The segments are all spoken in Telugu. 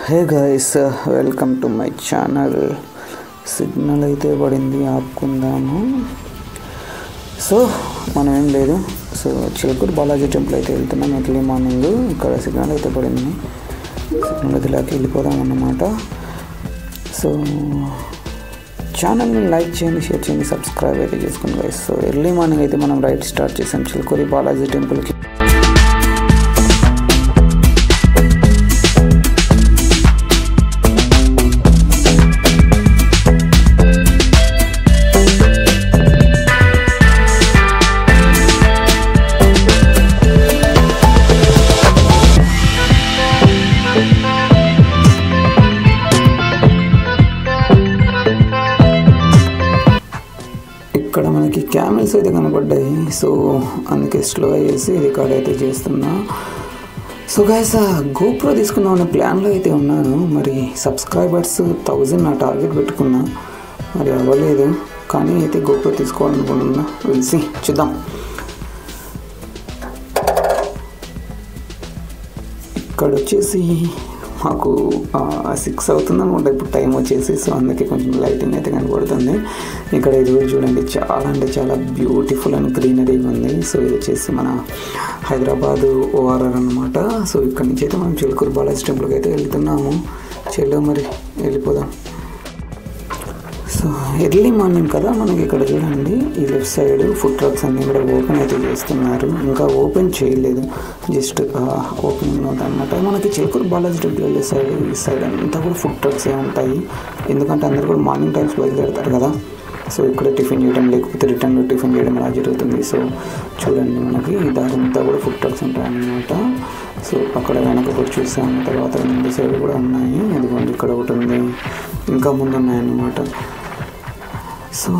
Hey guys, welcome to my channel. Signal అయితే పడింది, ఆపుకుందాము. సో మనం ఏం లేదు, సో చిలకూరు బాలాజీ టెంపుల్ అయితే వెళ్తున్నాం ఎర్లీ మార్నింగ్. ఇక్కడ సిగ్నల్ అయితే పడింది, సిగ్నల్ వదిలాకి వెళ్ళిపోదాం అన్నమాట. సో ఛానల్ని లైక్ చేయండి, షేర్ చేయండి, సబ్స్క్రైబ్ అయితే చేసుకోండి గైస్. సో ఎర్లీ మార్నింగ్ అయితే మనం రైడ్ స్టార్ట్ చేసాం చిలకూరు బాలాజీ టెంపుల్కి. ఇక్కడ మనకి క్యామెల్స్ అయితే కనపడ్డాయి, సో అందుకే స్లో చేసి రికార్డ్ అయితే చేస్తున్నా. సో గైస్, గోప్రో తీసుకుందాం అనే ప్లాన్లో అయితే ఉన్నాను. మరి సబ్స్క్రైబర్స్ 1000 నా టార్గెట్ పెట్టుకున్నా, మరి అవ్వలేదు. కానీ అయితే గోప్రో తీసుకోవాలనుకుంటున్నా, వెలిసి చూద్దాం. ఇక్కడ వచ్చేసి మాకు 6 అవుతుంది అనుకుంటా ఇప్పుడు టైం వచ్చేసి. సో అందుకే కొంచెం లైటింగ్ అయితే కనబడుతుంది. ఇక్కడ ఇది కూడా చూడండి, చాలా అంటే చాలా బ్యూటిఫుల్ అండ్ గ్రీనరీగా ఉంది. సో ఇది వచ్చేసి మన హైదరాబాదు ఓఆర్ఆర్ అనమాట. సో ఇక్కడ నుంచి అయితే మనం చిలకూరు బాలాజీ టెంపుల్కి అయితే వెళ్తున్నాము. చెల్లో మరి వెళ్ళిపోదాం. సో ఎర్లీ మార్నింగ్ కదా, మనకి ఇక్కడ చూడండి ఈ లెఫ్ట్ సైడ్ ఫుడ్ ట్రక్స్ అన్నీ కూడా ఓపెన్ అయితే చేస్తున్నారు. ఇంకా ఓపెన్ చేయలేదు, జస్ట్ ఓపెనింగ్ ఉందన్నమాట. మనకి చిలకూరు బాలాజీ టెంపుల్ వెళ్ళే సైడ్, ఈ సైడ్ అంతా కూడా ఫుడ్ ట్రక్స్ ఉంటాయి. ఎందుకంటే అందరూ కూడా మార్నింగ్ టైమ్స్ బయలుదేరుతారు కదా. సో ఇక్కడ టిఫిన్ చేయడం, లేకపోతే రిటర్న్లో టిఫిన్ చేయడం అలా జరుగుతుంది. సో చూడండి, మనకి ఈ దారి అంతా కూడా ఫుడ్ ట్రక్స్ ఉంటాయి అన్నమాట. సో అక్కడ వెనక ఒకటి చూసాము, తర్వాత ముందు సైడ్ కూడా ఉన్నాయి. ఎందుకంటే ఇక్కడ ఒకటి ఉంది, ఇంకా ముందు ఉన్నాయన్నమాట. సో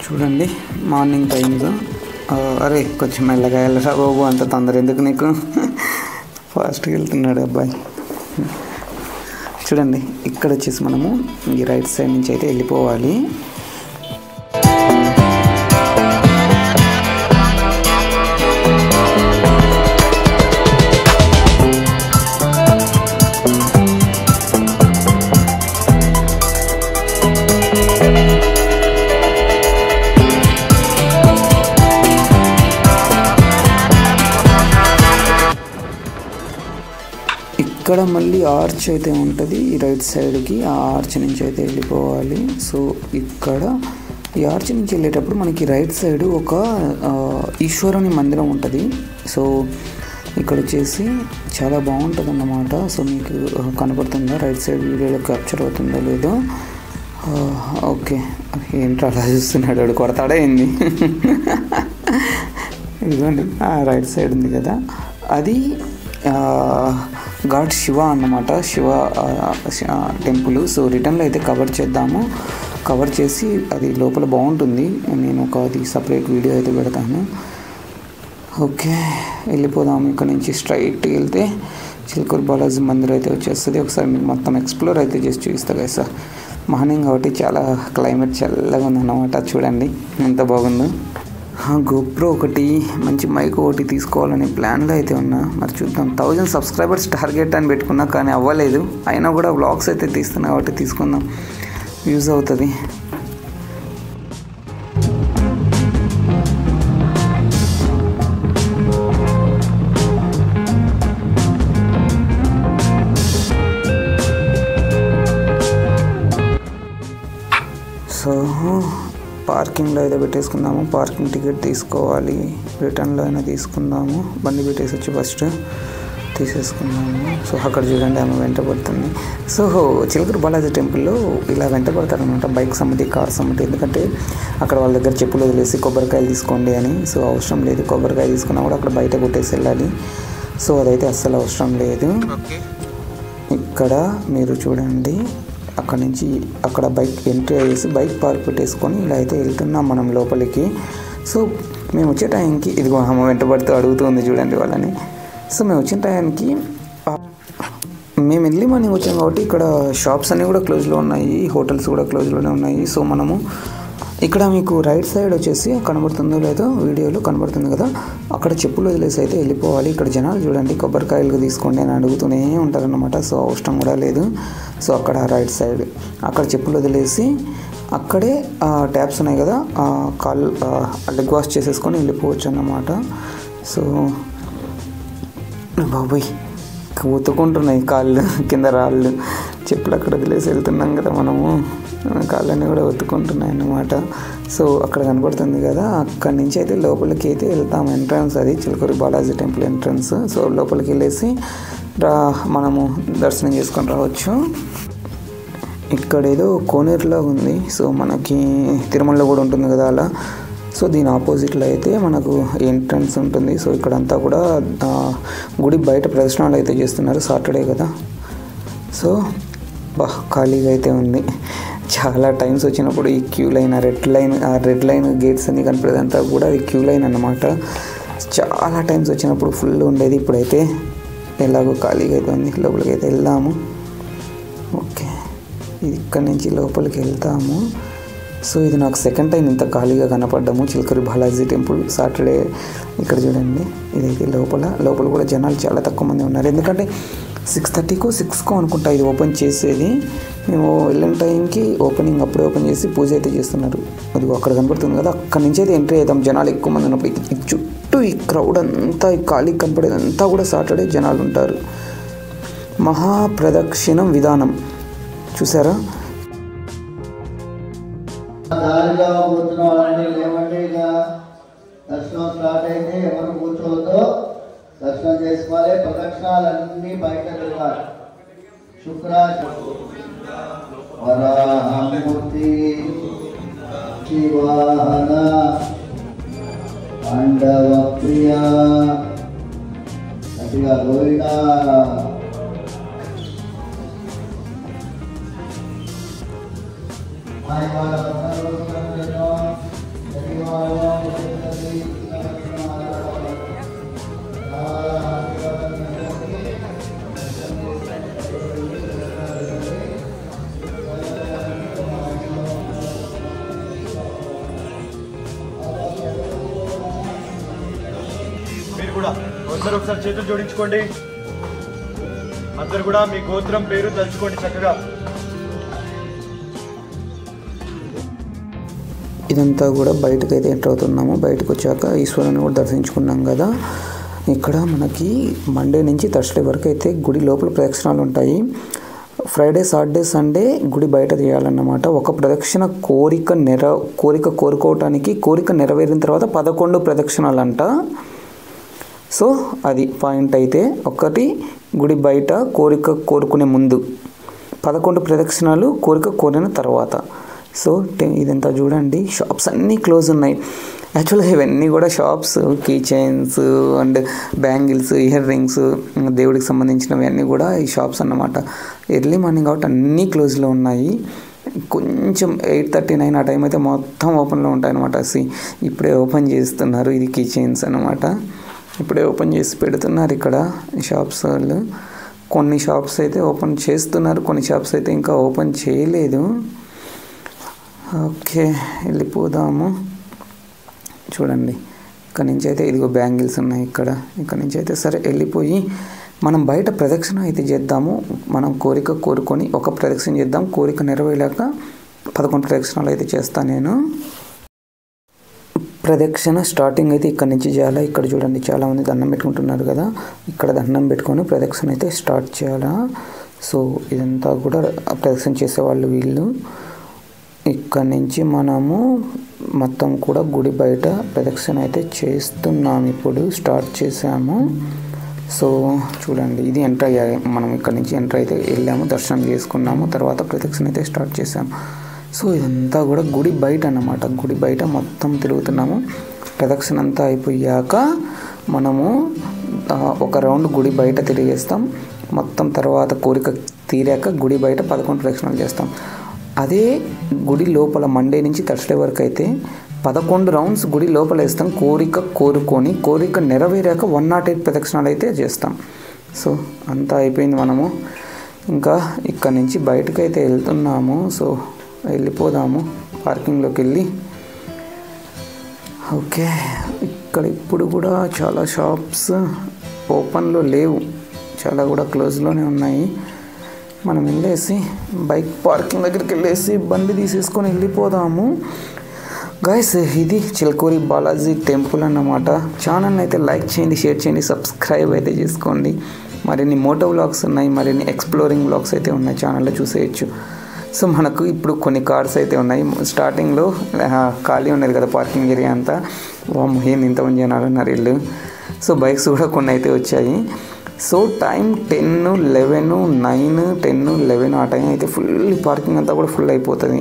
చూడండి మార్నింగ్ టైమ్స్. అరే కొంచెం మెల్లగా వెళ్ళరా బాబు, అంత తొందర ఎందుకు నీకు? ఫాస్ట్గా వెళ్తున్నాడు అబ్బాయి. చూడండి, ఇక్కడ వచ్చేసి మనము ఈ రైట్ సైడ్ నుంచి అయితే వెళ్ళిపోవాలి. ఇక్కడ మళ్ళీ ఆర్చ్ అయితే ఉంటుంది ఈ రైట్ సైడ్కి, ఆ ఆర్చ్ నుంచి అయితే వెళ్ళిపోవాలి. సో ఇక్కడ ఈ ఆర్చ్ నుంచి వెళ్ళేటప్పుడు మనకి రైట్ సైడ్ ఒక ఈశ్వరుని మందిరం ఉంటుంది. సో ఇక్కడ వచ్చేసి చాలా బాగుంటుంది అన్నమాట. సో మీకు కనపడుతుందా రైట్ సైడ్, వీడియోలో క్యాప్చర్ అవుతుందో లేదో? ఓకే, ఏంటో అలా చూస్తున్నాడు, వాడు కొడతాడే ఏంది? ఇదిగోండి రైట్ సైడ్ ఉంది కదా, అది గాడ్ శివ అన్నమాట, శివ టెంపుల్. సో రిటర్న్లో అయితే కవర్ చేద్దాము, కవర్ చేసి అది లోపల బాగుంటుంది. నేను అది సపరేట్ వీడియో అయితే పెడతాను. ఓకే, వెళ్ళిపోదాము. ఇక్కడ నుంచి స్ట్రైట్ వెళ్తే చిలకూరు బాలాజీ మందిర్ అయితే వచ్చేస్తుంది. ఒకసారి మీకు మొత్తం ఎక్స్ప్లోర్ అయితే చేసి చూపిస్తా కదా సార్. మార్నింగ్ కాబట్టి చాలా క్లైమేట్ చల్లగా ఉందన్నమాట. చూడండి ఎంత బాగుందో. గోప్రో ఒకటి, మంచి మైక్ ఒకటి తీసుకోవాలనే ప్లాన్లో అయితే ఉన్నా. మరి చూద్దాం. 1000 సబ్స్క్రైబర్స్ టార్గెట్ అని పెట్టుకున్నా, కానీ అవ్వలేదు. అయినా కూడా వ్లాగ్స్ అయితే తీస్తున్నా కాబట్టి తీసుకుందాం, యూజ్ అవుతుంది. సో పార్కింగ్లో అయితే పెట్టేసుకుందాము. పార్కింగ్ టికెట్ తీసుకోవాలి, రిటర్న్లో అయినా తీసుకుందాము. బండి పెట్టేసి వచ్చి ఫస్ట్ తీసేసుకుందాము. సో అక్కడ చూడండి, ఆమె వెంట పడుతుంది. సో చిలకూరు బాలాజీ టెంపుల్లో ఇలా వెంట పడతారనమాట, బైక్స్ అమ్మటి, కార్స్ అమ్మటి. ఎందుకంటే అక్కడ వాళ్ళ దగ్గర చెప్పులు వదిలేసి కొబ్బరికాయలు తీసుకోండి అని. సో అవసరం లేదు, కొబ్బరికాయ తీసుకున్నా కూడా అక్కడ బయట కొట్టేసి వెళ్ళాలి. సో అదైతే అస్సలు అవసరం లేదు. ఇక్కడ మీరు చూడండి, అక్కడ నుంచి అక్కడ బైక్ ఎంట్రీ అయ్యేసి బైక్ పార్క్ పెట్టేసుకొని ఇలా అయితే వెళ్తున్నాం మనం లోపలికి. సో మేము వచ్చే టైంకి, ఇదిగో అమ్మ వెంట పడుతూ అడుగుతుంది చూడండి వాళ్ళని. సో మేము వచ్చిన టైంకి మేము ఎర్లీ మార్నింగ్ వచ్చాం కాబట్టి ఇక్కడ షాప్స్ అన్నీ కూడా క్లోజ్లో ఉన్నాయి, హోటల్స్ కూడా క్లోజ్లోనే ఉన్నాయి. సో మనము ఇక్కడ మీకు రైట్ సైడ్ వచ్చేసి కనబడుతుందో లేదో వీడియోలో కనబడుతుంది కదా, అక్కడ చెప్పులు వదిలేసి అయితే వెళ్ళిపోవాలి. ఇక్కడ జనాలు చూడండి కొబ్బరికాయలు తీసుకోండి అని అడుగుతూనే ఉంటారన్నమాట. సో అవసరం కూడా లేదు. సో అక్కడ రైట్ సైడ్ అక్కడ చెప్పులు వదిలేసి అక్కడే ట్యాప్స్ ఉన్నాయి కదా, కాళ్ళు లెగ్ వాష్ చేసేసుకొని వెళ్ళిపోవచ్చు అన్నమాట. సో బాబోయ్ ఉతుకుంటున్నాయి కాళ్ళు, కింద రాళ్ళు, చెప్పులు అక్కడ వదిలేసి వెళ్తున్నాం కదా మనము, కాళ్ళన్నీ కూడా ఉతుకుంటున్నాయి అన్నమాట. సో అక్కడ కనబడుతుంది కదా, అక్కడి నుంచి అయితే లోపలికి అయితే వెళ్తాం. ఎంట్రన్స్ అది Chilukuri Balaji temple entrance. So లోపలికి వెళ్ళేసి మనము దర్శనం చేసుకొని రావచ్చు. ఇక్కడ ఏదో కోనేరులో ఉంది. సో మనకి తిరుమలలో కూడా ఉంటుంది కదా అలా. సో దీని ఆపోజిట్లో అయితే మనకు ఎంట్రన్స్ ఉంటుంది. సో ఇక్కడంతా కూడా గుడి బయట ప్రదర్శనలు అయితే చేస్తున్నారు, సాటర్డే కదా. సో ఖాళీగా అయితే ఉంది. చాలా టైమ్స్ వచ్చినప్పుడు ఈ queue line, red line gates అన్ని కనపడేదంతా కూడా అది క్యూ లైన్ అన్నమాట. చాలా టైమ్స్ వచ్చినప్పుడు ఫుల్ ఉండేది. ఇప్పుడైతే ఎలాగో ఖాళీగా అయితే ఉంది. లోపలికి అయితే వెళ్దాము. ఓకే, ఇది ఇక్కడి నుంచి లోపలికి వెళ్తాము. సో ఇది నాకు సెకండ్ టైం ఇంత ఖాళీగా కనపడ్డాము. Chilukuri Balaji temple Saturday. ఇక్కడ చూడండి, ఇదైతే లోపల కూడా జనాలు చాలా తక్కువ మంది ఉన్నారు. ఎందుకంటే 6:30కో 6కో అనుకుంటా ఇది ఓపెన్ చేసేది. మేము వెళ్ళిన టైంకి ఓపెనింగ్ అప్పుడే ఓపెన్ చేసి పూజ అయితే చేస్తున్నారు. అది అక్కడ కనపడుతుంది కదా, అక్కడి నుంచి అయితే ఎంట్రీ అవుతాం. జనాలు ఎక్కువ మంది ఉన్నప్పుడు ఈ చుట్టూ ఈ క్రౌడ్ అంతా, ఈ ఖాళీ కనపడేదంతా కూడా సాటర్డే జనాలు ఉంటారు. మహాప్రదక్షిణం విధానం చూసారా? దారిలో కూర్చున్న వాళ్ళని లేవండి. ఇక దర్శనం స్టార్ట్ అయితే ఎవరు కూర్చోవద్దు, దర్శనం చేసుకోవాలి. ప్రదక్షిణాలన్నీ బయట తిరగాలి. వరాహమూర్తి శివాహన పాండవ ప్రియ గట్టిగా గోవిందా. మీరు కూడా అందరూ ఒకసారి చేతులు జోడించుకోండి. అందరు కూడా మీ గోత్రం పేరు తలుచుకోండి చక్కగా. ఇదంతా కూడా బయటకు అయితే ఎంటర్ అవుతున్నాము. బయటకు వచ్చాక ఈశ్వరుని కూడా దర్శించుకున్నాం కదా. ఇక్కడ మనకి మండే నుంచి థర్స్డే వరకు అయితే గుడి లోపల ప్రదక్షిణాలు ఉంటాయి. ఫ్రైడే, సాటర్డే, సండే గుడి బయట చేయాలన్నమాట. ఒక ప్రదక్షిణ కోరిక కోరుకోవటానికి, కోరిక నెరవేరిన తర్వాత 11 ప్రదక్షిణాలు అంట. సో అది పాయింట్. అయితే ఒకటి గుడి బయట కోరిక కోరుకునే ముందు, 11 ప్రదక్షిణాలు కోరిక కోరిన తర్వాత. సో ఇదంతా చూడండి, షాప్స్ అన్నీ క్లోజ్ ఉన్నాయి. యాక్చువల్గా ఇవన్నీ కూడా shops, key chains and bangles, earrings, దేవుడికి సంబంధించినవి అన్నీ కూడా ఈ షాప్స్ అన్నమాట. ఎర్లీ మార్నింగ్ కాబట్టి అన్నీ క్లోజ్లో ఉన్నాయి. కొంచెం 8:39 ఆ టైం అయితే మొత్తం ఓపెన్లో ఉంటాయి అన్నమాట. ఇప్పుడే ఓపెన్ చేస్తున్నారు. ఇది కీ చైన్స్ అన్నమాట. ఇప్పుడే ఓపెన్ చేసి పెడుతున్నారు ఇక్కడ షాప్స్ వాళ్ళు. కొన్ని షాప్స్ అయితే ఓపెన్ చేస్తున్నారు, కొన్ని షాప్స్ అయితే ఇంకా ఓపెన్ చేయలేదు. ఓకే, వెళ్ళిపోదాము. చూడండి, ఇక్కడ నుంచి అయితే ఇదిగో బ్యాంగిల్స్ ఉన్నాయి ఇక్కడ నుంచి అయితే సరే వెళ్ళిపోయి మనం బయట ప్రదక్షిణ అయితే చేద్దాము. మనం కోరిక కోరుకొని ఒక ప్రదక్షిణ చేద్దాం. కోరిక నెరవేరాక 11 ప్రదక్షిణాలు అయితే చేస్తాను నేను. ప్రదక్షిణ స్టార్టింగ్ అయితే ఇక్కడ నుంచి చేయాలా. ఇక్కడ చూడండి చాలామంది దండం పెట్టుకుంటున్నారు కదా, ఇక్కడ దండం పెట్టుకొని ప్రదక్షిణ అయితే స్టార్ట్ చేయాలా. సో ఇదంతా కూడా ప్రదక్షిణ చేసేవాళ్ళు వీళ్ళు. ఇక్కడ నుంచి మనము మొత్తం కూడా గుడి బయట ప్రదక్షిణ అయితే చేస్తున్నాము. ఇప్పుడు స్టార్ట్ చేసాము. సో చూడండి, ఇది ఎంటర్ అయ్యాయి. మనం ఇక్కడ నుంచి ఎంటర్ అయితే వెళ్ళాము, దర్శనం చేసుకున్నాము, తర్వాత ప్రదక్షిణ అయితే స్టార్ట్ చేసాము. సో ఇదంతా కూడా గుడి బయట అన్నమాట. గుడి బయట మొత్తం తిరుగుతున్నాము. ప్రదక్షిణ అంతా అయిపోయాక మనము ఒక రౌండ్ గుడి బయట తిరిగేస్తాం మొత్తం. తర్వాత కోరిక తీరాక గుడి బయట 11 ప్రదక్షిణాలు చేస్తాం. అదే గుడి లోపల మండే నుంచి థర్స్డే వరకు అయితే 11 రౌండ్స్ గుడి లోపల వేస్తాం. కోరిక కోరుకొని కోరిక నెరవేరాక 108 ప్రదక్షిణాలు అయితే చేస్తాం. సో అంతా అయిపోయింది. మనము ఇంకా ఇక్కడ నుంచి బయటకు అయితే వెళ్తున్నాము. సో వెళ్ళిపోదాము. పార్కింగ్లోకి వెళ్ళి ఓకే, ఇక్కడ ఇప్పుడు కూడా చాలా షాప్స్ ఓపెన్లో లేవు, చాలా కూడా క్లోజ్లోనే ఉన్నాయి. మనం వెళ్ళేసి బైక్ పార్కింగ్ దగ్గరికి వెళ్ళేసి బండి తీసేసుకొని వెళ్ళిపోదాము. గైస్, ఇది చిలకూరి బాలాజీ టెంపుల్ అన్నమాట. ఛానల్ని అయితే లైక్ చేయండి, షేర్ చేయండి, సబ్స్క్రైబ్ అయితే చేసుకోండి. మరిన్ని మోటో వ్లాగ్స్ ఉన్నాయి, మరిన్ని ఎక్స్ప్లోరింగ్ వ్లాగ్స్ అయితే ఉన్నాయి, ఛానల్లో చూసేయచ్చు. సో మనకు ఇప్పుడు కొన్ని కార్స్ అయితే ఉన్నాయి. స్టార్టింగ్లో ఖాళీ ఉన్నది కదా పార్కింగ్ ఏరియా అంతా, ఏంది ఇంతమంది జనాలు ఉన్నారు ఇల్లు. సో బైక్స్ కూడా కొన్ని అయితే వచ్చాయి. సో టైం 10, 11, 9, 10, 11 ఆ టైం అయితే ఫుల్ పార్కింగ్ అంతా కూడా ఫుల్ అయిపోతుంది.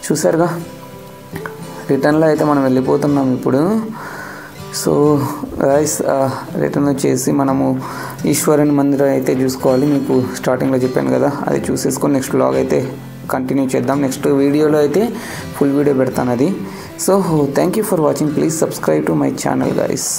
చూసారుగా, రిటర్న్లో అయితే మనం వెళ్ళిపోతున్నాం ఇప్పుడు. సో గైస్, రిటర్న్ వచ్చేసి మనము ఈశ్వరుని మందిరం అయితే చూసుకోవాలి. మీకు స్టార్టింగ్లో చెప్పాను కదా, అది చూసేసుకొని నెక్స్ట్ వ్లాగ్ అయితే కంటిన్యూ చేద్దాం. నెక్స్ట్ వీడియోలో అయితే ఫుల్ వీడియో పెడతాను అది. So thank you for watching. Please subscribe to my channel guys.